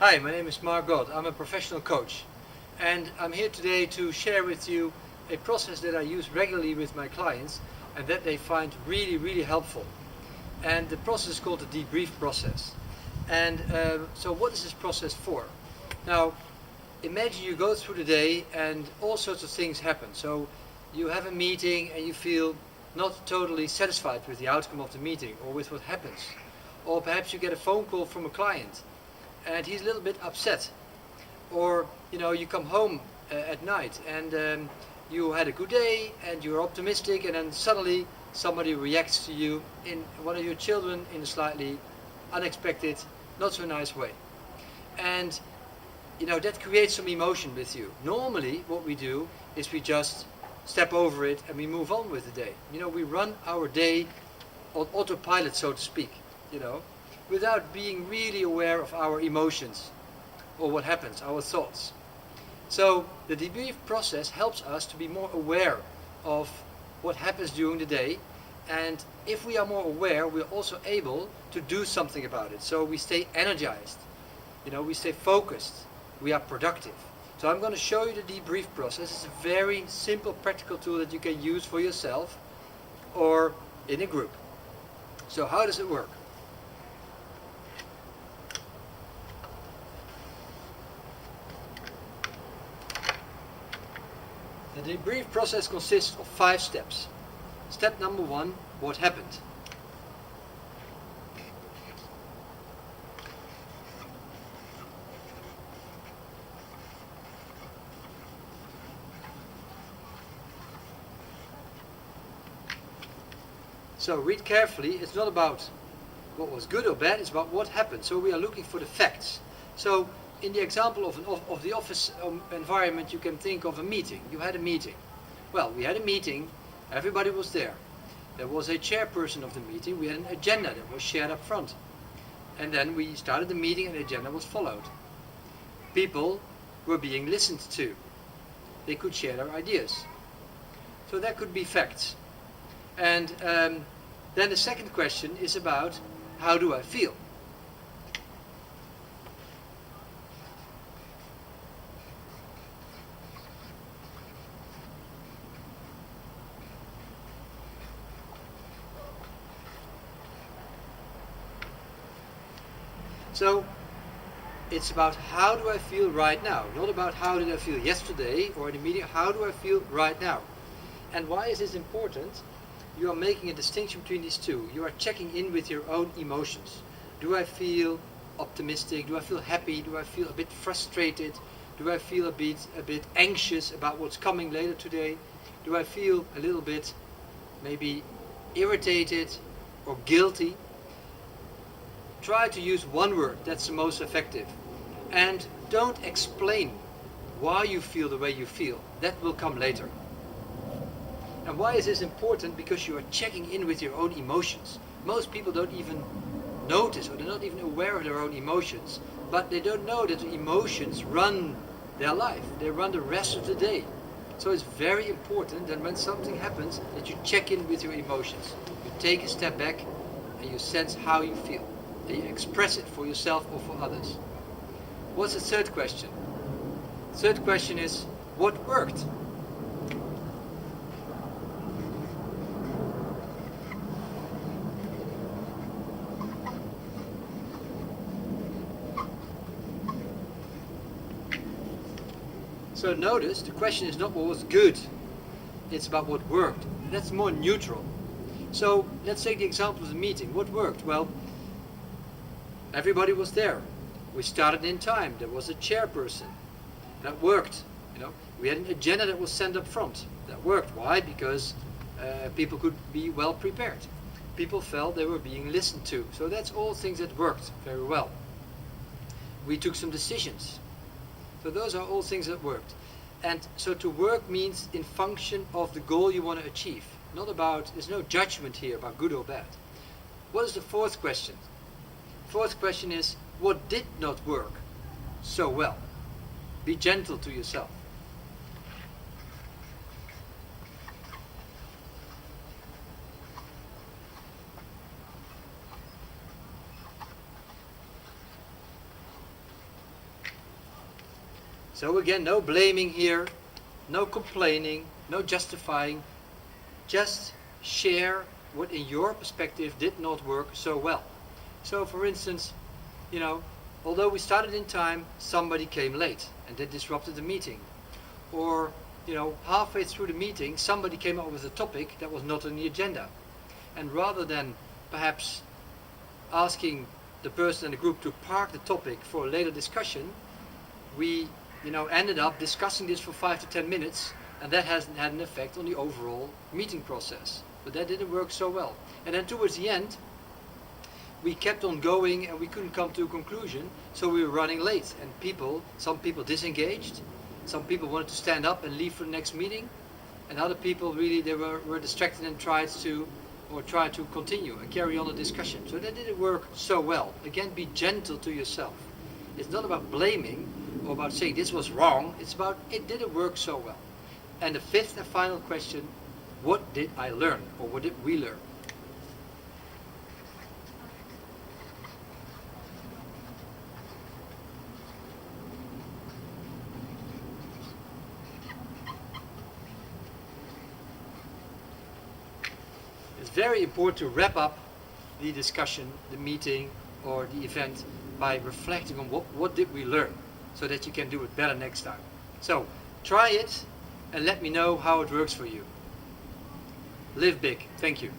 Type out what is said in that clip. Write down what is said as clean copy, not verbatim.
Hi, my name is Marc. I'm a professional coach, and I'm here today to share with you a process that I use regularly with my clients and that they find really helpful. And the process is called the debrief process. And so what is this process for? Now, imagine you go through the day and all sorts of things happen. So you have a meeting and you feel not totally satisfied with the outcome of the meeting or with what happens. Or perhaps you get a phone call from a client and he's a little bit upset. Or you come home at night and you had a good day and you're optimistic, and then suddenly somebody reacts to you, in one of your children, in a slightly unexpected, not so nice way. And that creates some emotion with you. Normally what we do is we just step over it and we move on with the day. We run our day on autopilot, so to speak, without being really aware of our emotions or what happens, our thoughts. So the debrief process helps us to be more aware of what happens during the day, and if we are more aware, we're also able to do something about it. So we stay energized, we stay focused, we are productive. So I'm going to show you the debrief process. It's a very simple, practical tool that you can use for yourself or in a group. So how does it work? The debrief process consists of 5 steps. Step number 1, what happened? So read carefully. It's not about what was good or bad, it's about what happened. So we are looking for the facts. So in the example of the office environment, you can think of a meeting. You had a meeting. Well, we had a meeting, everybody was there. There was a chairperson of the meeting, we had an agenda that was shared up front. And then we started the meeting and the agenda was followed. People were being listened to. They could share their ideas. So that could be facts. And then the second question is about, how do I feel? So it's about how do I feel right now, not about how did I feel yesterday or in the meeting. How do I feel right now? And why is this important? You are making a distinction between these two. You are checking in with your own emotions. Do I feel optimistic? Do I feel happy? Do I feel a bit frustrated? Do I feel a bit anxious about what's coming later today? Do I feel a little bit maybe irritated or guilty? Try to use one word, that's the most effective. And don't explain why you feel the way you feel. That will come later. And why is this important? Because you are checking in with your own emotions. Most people don't even notice, or they're not even aware of their own emotions, but they don't know that the emotions run their life. They run the rest of the day. So it's very important that when something happens, that you check in with your emotions. You take a step back and you sense how you feel. And you express it for yourself or for others. What's the third question? Third question is, what worked? So notice, the question is not what was good, it's about what worked. That's more neutral. So let's take the example of the meeting. What worked? Well, everybody was there. We started in time. There was a chairperson. That worked. We had an agenda that was sent up front. That worked. Why? Because people could be well prepared. People felt they were being listened to. So that's all things that worked very well. We took some decisions. So those are all things that worked. And so to work means in function of the goal you want to achieve. Not about, there's no judgment here about good or bad. What is the fourth question? Fourth question is, what did not work so well? Be gentle to yourself. So again, no blaming here, no complaining, no justifying, just share what in your perspective did not work so well. So for instance, although we started in time, somebody came late and that disrupted the meeting. Or, halfway through the meeting, somebody came up with a topic that was not on the agenda. And rather than perhaps asking the person in the group to park the topic for a later discussion, we ended up discussing this for 5 to 10 minutes, and that hasn't had an effect on the overall meeting process. But that didn't work so well. And then towards the end, we kept on going and we couldn't come to a conclusion, so we were running late. And some people disengaged, some people wanted to stand up and leave for the next meeting, and other people really were distracted and tried to continue and carry on the discussion. So that didn't work so well. Again, be gentle to yourself. It's not about blaming or about saying this was wrong, it's about it didn't work so well. And the fifth and final question, what did I learn, or what did we learn? It's very important to wrap up the discussion, the meeting, or the event by reflecting on what did we learn, so that you can do it better next time. So try it and let me know how it works for you. Live big. Thank you.